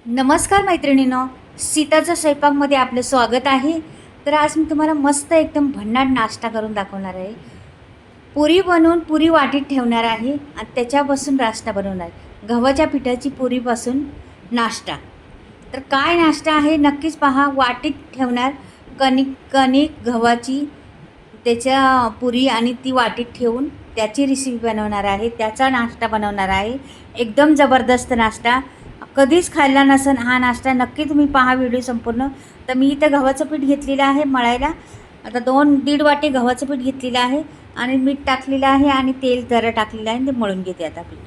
नमस्कार मैत्रिणींनो, सीताच्या स्वयंपाकमध्ये आपलं स्वागत आहे. तर आज मी तुम्हाला मस्त एकदम भन्नाट नाश्ता करून दाखवणार आहे. पुरी बनवून पुरी वाटीत ठेवणार आहे आणि त्याच्यापासून नाश्ता बनवणार आहे. गव्हाच्या पिठाची पुरीपासून नाश्ता. तर काय नाश्ता आहे नक्कीच पहा. वाटीत ठेवणार कणिक गव्हाची, त्याच्या पुरी आणि ती वाटीत ठेवून त्याची रेसिपी बनवणार आहे. त्याचा नाश्ता बनवणार आहे. एकदम जबरदस्त नाश्ता. कधीच खाल्ला नसेल हा नाश्ता, नक्की तुम्ही पहा व्हिडिओ संपूर्ण. तर मी इथं गव्हाचं पीठ घेतलेलं आहे मळायला. आता 2-1.5 वाटी गव्हाचं पीठ घेतलेलं आहे आणि मीठ टाकलेलं आहे आणि तेल जरा टाकलेलं आहे. ते मळून घेते आता पीठ.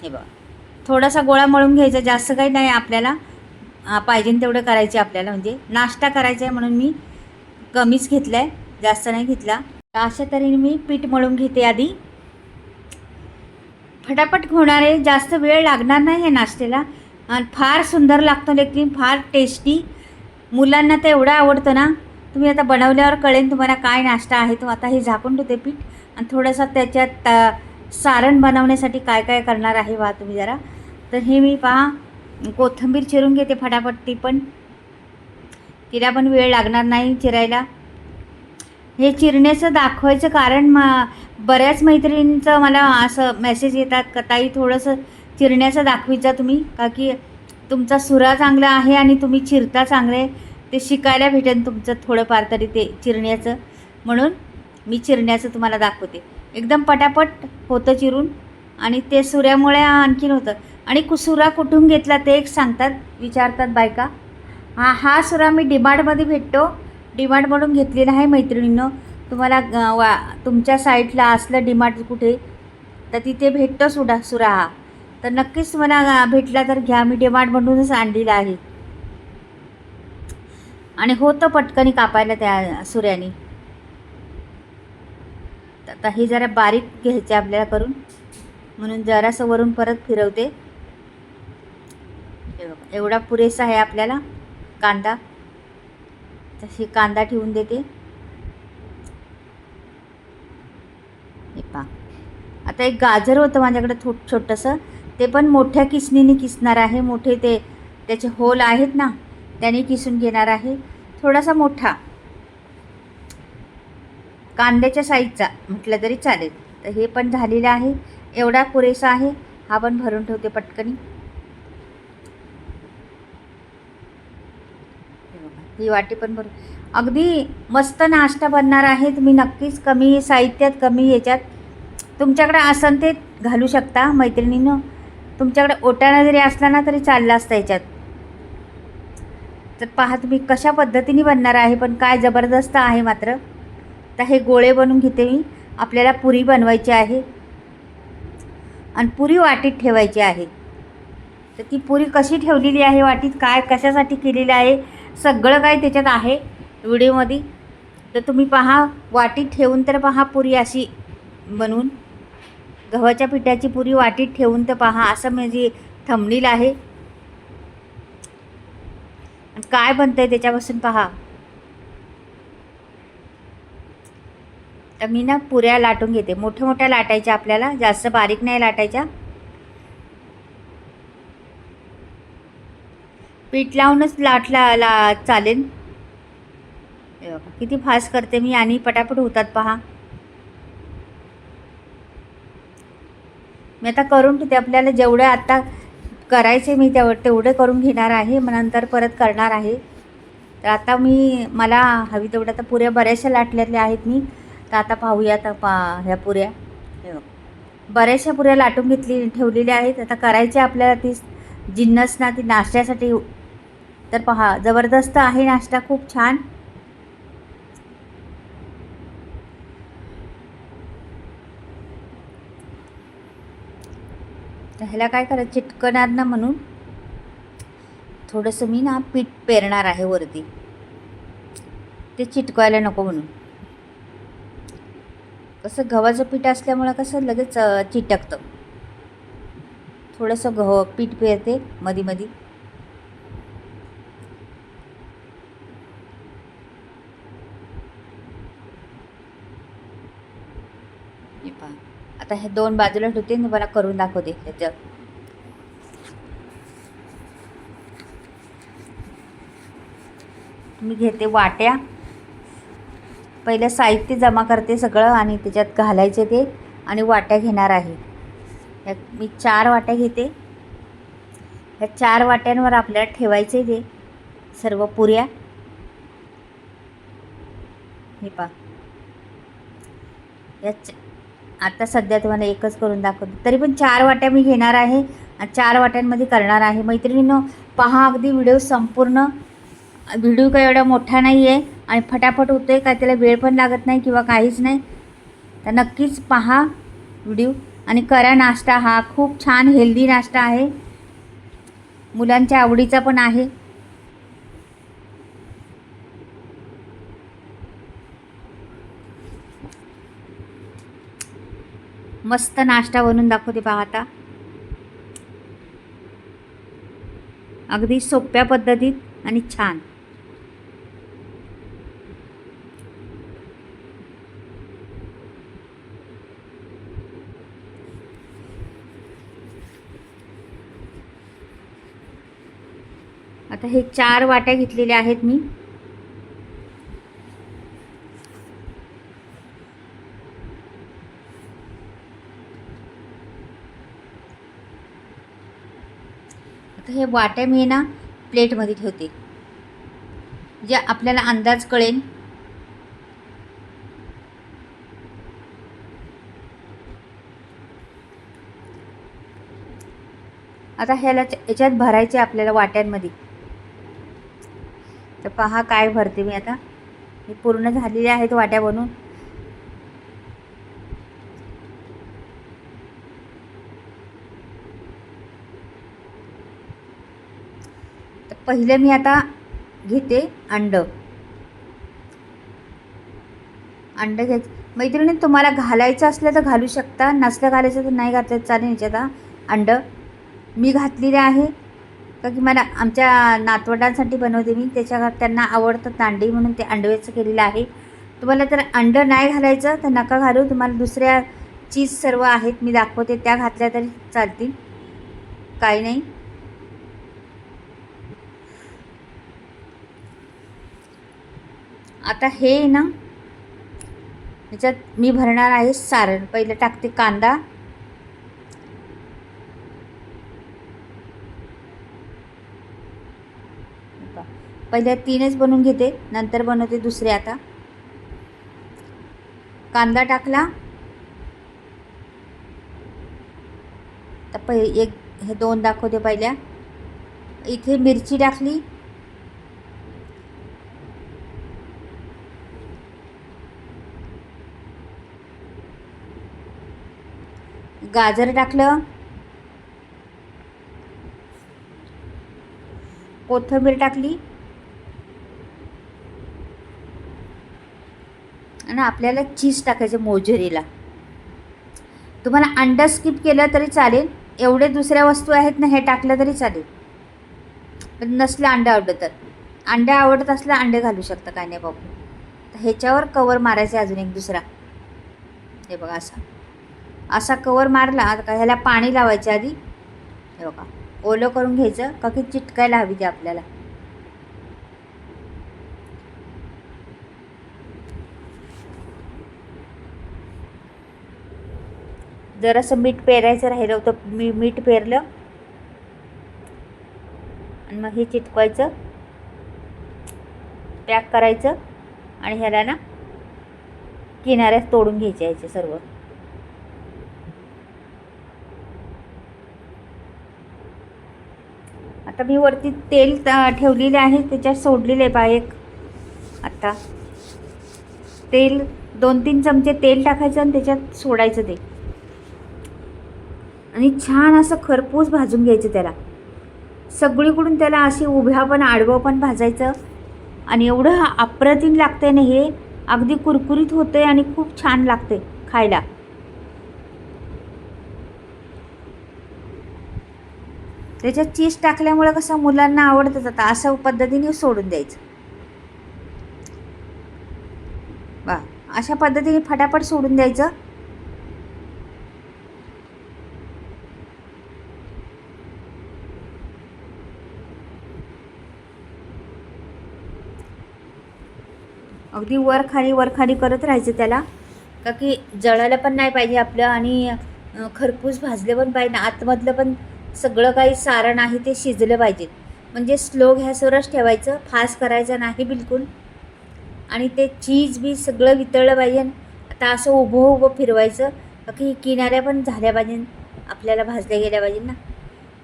हे बघा, थोडासा गोळा मळून घ्यायचा, जास्त काही नाही आपल्याला. पाहिजे तेवढं करायचे आपल्याला, म्हणजे नाश्ता करायचा आहे म्हणून मी कमीच घेतलं आहे, जास्त नाही घेतला. अशा तऱ्हेने मी पीठ मळून घेते आधी. फटाफट होणारे, जास्त वेळ लागणार नाही या नाश्त्याला आणि फार सुंदर लागतं, लेकिन फार टेस्टी. मुलांना तर एवढं आवडतं ना, तुम्ही आता बनवल्यावर कळेल तुम्हाला काय नाश्ता आहे तो. आता हे झाकून ठेवते पीठ आणि थोडंसं त्याच्यात सारण बनवण्यासाठी काय काय करणार आहे वा तुम्ही जरा. तर हे मी पहा कोथिंबीर चिरून घेते फटाफट. ती पण तिला पण वेळ लागणार नाही चिरायला. हे चिरण्याचं दाखवायचं कारण बऱ्याच मैत्रिणींचं मला असं मेसेज येतात का ताई थोडंसं चिरण्याचं दाखवीत जा तुम्ही, का की तुमचा सुरा चांगला आहे आणि तुम्ही चिरता चांगले, ते शिकायला भेटेल तुमचं थोडंफार तरी ते चिरण्याचं. म्हणून मी चिरण्याचं तुम्हाला दाखवते. एकदम पटापट होतं चिरून आणि ते सुऱ्यामुळे आणखीन होतं. आणि सुरा कुठून घेतला ते एक सांगतात, विचारतात बायका. हा सुरा मी डीमार्टमध्ये भेटतो. डीमार्टमधून घेतलेला आहे मैत्रिणींनो. तुम्हाला तुमच्या साईडला असलं डीमार्ट कुठे तर तिथे भेटतो सुरा हा. तर नक्कीच तुम्हाला भेटला तर घ्या. मी डीमार्टमधूनच आणलेला आहे आणि होतं पटकनी कापायला त्या सुऱ्याने. आता हे जरा बारीक घ्यायचे आपल्याला करून, म्हणून जरासं वरून परत फिरवते. एवढा पुरेसा आहे आपल्याला कांदा. तशी कांदा ठेवून देते. हे पहा, आता एक गाजर होतं माझ्याकडे छोटंसं, ते पण मोठ्या किसणीने किसणार आहे. मोठे ते त्याचे होल आहेत ना, त्याने किसून घेणार आहे. थोडासा मोठा कांद्याच्या साईजचा म्हटलं तरी चालेल. तर हे पण झालेलं आहे. एवढा पुरेसा आहे. हा पण भरून ठेवते पटकनी. ही वाटी पण भरून. अगदी मस्त नाश्ता बनणार आहे. तुम्ही नक्कीच कमी साहित्यात, कमी याच्यात तुमच्याकडे असन ते घालू शकता मैत्रिणींनो. तुमच्याकडे ओटाणा जरी असला ना तरी चालला असतं याच्यात. तर पहा तुम्ही कशा पद्धतीने बनणार आहे, पण काय जबरदस्त आहे मात्र. तर हे गोळे बनवून घेते मी. आपल्याला पुरी बनवायची आहे आणि पुरी वाटीत ठेवायची आहे. तर ती पुरी कशी ठेवलेली आहे वाटीत, काय कशासाठी केलेली आहे, सगळं काय त्याच्यात आहे व्हिडिओमध्ये. तर तुम्ही पहा. वाटीत ठेवून तर पहा पुरी अशी बनवून, गव्हाच्या पिठाची पुरी वाटीत ठेवून तर पहा, असं म्हणजे थंबनेल आहे. काय बनतं आहे त्याच्यापासून पहा. तर मी ना पुऱ्या लाटून घेते. मोठ्या मोठ्या लाटायच्या आपल्याला, जास्त बारीक नाही लाटायच्या. पीठ लावूनच लाटला चालेल. किती फास्ट करते मी आणि पटापट होतात पहा. मी आता करून ठेवते. आपल्याला जेवढं आता करायचे मी तेवढं करून घेणार आहे, मग नंतर परत करणार आहे. तर आता मला हवी तेवढं, आता पुऱ्या बऱ्याचशा लाटलेल्या आहेत मी. तर आता पाहूया. आता ह्या पुऱ्या बऱ्याचशा पुऱ्या लाटून ठेवलेल्या आहेत. आता करायचे आपल्याला ती जिन्नस ना, ती नाश्त्यासाठी. तर पहा जबरदस्त आहे नाश्ता, खूप छान. तर ह्याला काय करायचं, चिटकणार ना म्हणून थोडंसं मी ना पीठ पेरणार आहे वरती, ते चिटकवायला नको म्हणून. कसं गव्हाचं पीठ असल्यामुळं कसं लगेच चिटकतं. थोडंसं पीठ पेरते मधी मधी. आता हे 2 बाजूला ठेवते आणि मला करून दाखवते. त्याच्यात मी घेते वाट्या. पहिलं साहित्य जमा करते सगळं आणि त्याच्यात घालायचे ते आणि वाट्या घेणार आहे. मी 4 वाट्या घेते. ह्या 4 वाट्यांवर आपल्याला ठेवायचे ते सर्व पुऱ्या. हे पहा, आता सध्या तुम्हाला एकच करून दाखवते, तरी पण 4 वाट्या मी घेणार आहे आणि 4 वाट्यांमध्ये करणार आहे. मैत्रिणींनो, पहा अगदी व्हिडिओ संपूर्ण. व्हिडिओ काही एवढा मोठा नाही आहे आणि फटाफट होतो आहे, काय त्याला वेळ पण लागत नाही किंवा काहीच नाही. तर नक्कीच पहा व्हिडिओ आणि करा नाश्ता. हा खूप छान हेल्दी नाश्ता आहे, मुलांच्या आवडीचा पण आहे. मस्त नाश्ता बनवून दाखवते पहा आता, अगदी सोप्या पद्धतीत आणि छान. आता हे 4 वाट्या घेतलेल्या आहेत मी. आता हे वाट्या मी ना प्लेटमध्ये ठेवते, जे आपल्याला अंदाज कळेल. आता ह्याला याच्यात भरायचे आपल्याला वाट्यांमध्ये. तर पहा काय भरते मी आता. हे पूर्ण झालेले आहेत वाट्या बनवून. तर पहिलं मी आता घेते अंड घ्यायचं. मैत्रिणी, तुम्हाला घालायचं असलं तर घालू शकता, नसलं घालायचं तर नाही घातलं चालेल. याच्यात अंड मी घातलेले आहे का की मला आमच्या नातवंडांसाठी बनवते मी, त्याच्या त्यांना आवडतं अंडी म्हणून ते अंडवेचं केलेलं आहे. तुम्हाला जर अंड नाही घालायचं तर नका घालू. तुम्हाला दुसऱ्या चीज सर्व आहेत मी दाखवते, त्या घातल्या तरी चालतील, काही नाही. आता हे ना ह्याच्यात मी भरणार आहे सारण. पहिलं टाकते कांदा. पहिल्या 3च बनवून घेते, नंतर बनवते दुसरे. आता कांदा टाकला तर हे 2 दाखवते. पहिल्या इथे मिरची टाकली, गाजर टाकलं, कोथिंबीर टाकली आणि आपल्याला चीज टाकायचं मोझरेला. तुम्हाला अंडा स्किप केलं तरी चालेल, एवढे दुसऱ्या वस्तू आहेत ना, हे टाकलं तरी चालेल. पण नसलं अंडा आवडत तर, अंडा आवडत असलं अंडे घालू शकता, काय नाही बाबू. तर ह्याच्यावर कवर मारायचं अजून एक दुसरा. हे बघा, असा कवर मारला. आता ह्याला पाणी लावायचे आधी. हे बघा, ओलं करून घ्यायचं का की चिटकायला हवी ते आपल्याला. जरासं मीठ पेरायचं राहिलं होतं, मी मीठ पेरलं आणि मग हे चिटकवायचं, पॅक करायचं आणि ह्याला ना किनाऱ्यात तोडून घ्यायचे याचे सर्व. आता मी वरती तेल ठेवलेले आहे, त्याच्यात सोडलेले पहा एक. आता तेल 2-3 चमचे तेल टाकायचं आणि त्याच्यात सोडायचं ते आणि छान असं खरपूस भाजून घ्यायचं त्याला सगळीकडून. त्याला अशी उभ्या पण आडवं पण भाजायचं आणि एवढं अप्रतिम लागते ना हे, अगदी कुरकुरीत होते आणि खूप छान लागते खायला. त्याच्यात चीज टाकल्यामुळे कसं मुलांना आवडतं. आता अशा पद्धतीने सोडून द्यायचं. बा, अशा पद्धतीने फटाफट सोडून द्यायचं. अगदी वर खाली करत राहायचं त्याला, का की जळायला पण नाही पाहिजे आपलं आणि खरपूस भाजलं पण पाहिजे, आतमधलं पण सगळं काही सारण आहे ते शिजलं पाहिजे. म्हणजे स्लो गॅसवरच ठेवायचं, फास्ट करायचं नाही बिलकुल. आणि ते चीज बी सगळं वितळलं पाहिजे. आता असं उभं फिरवायचं, का की किनाऱ्या पण झाल्या पाहिजे, आपल्याला भाजल्या गेल्या पाहिजे ना.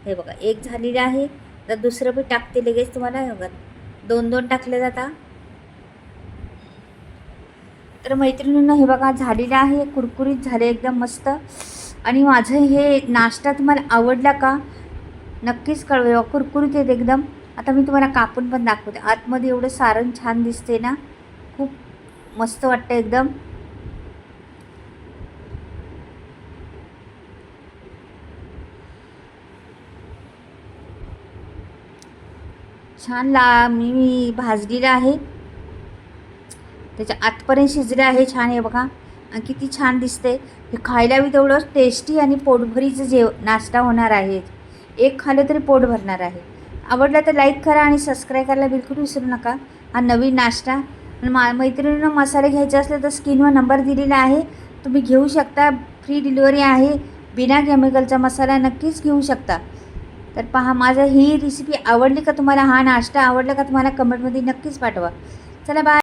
हे बघा एक झालेलं आहे, तर दुसरं बी टाकते लगेच तुम्हाला. हे बघा 2-2 टाकले जाता. तर मैत्रिणींनो हे बघा झालेलं आहे, कुरकुरीत झाले एकदम मस्त. आणि माझं हे नाश्ता तुम्हाला आवडला का नक्कीच कळवा, कुरकुरीत आहेत एकदम. आता मी तुम्हाला कापून पण दाखवते, आतमध्ये एवढं सारण छान दिसते ना, खूप मस्त वाटतं एकदम. छान मी भाजलेलं आहे, त्याच्या आतपर्यंत शिजलं आहे छान. हे बघा आणि किती छान दिसते. हे खायला बी तेवढं टेस्टी आणि पोटभरीचं नाश्ता होणार आहे. एक खाल्लं तरी पोट भरणार आहे. आवडला तर लाईक करा आणि सबस्क्राईब करायला बिलकुल विसरू नका. हा नवीन नाश्ता. मैत्रिणींना मसाले घ्यायचे असले तर स्क्रीनवर नंबर दिलेला आहे, तुम्ही घेऊ शकता. फ्री डिलिव्हरी आहे, बिना केमिकलचा मसाला नक्कीच घेऊ शकता. तर पहा, माझं ही रेसिपी आवडली का तुम्हाला, हा नाश्ता आवडला का तुम्हाला, कमेंटमध्ये नक्कीच पाठवा. चला बाय.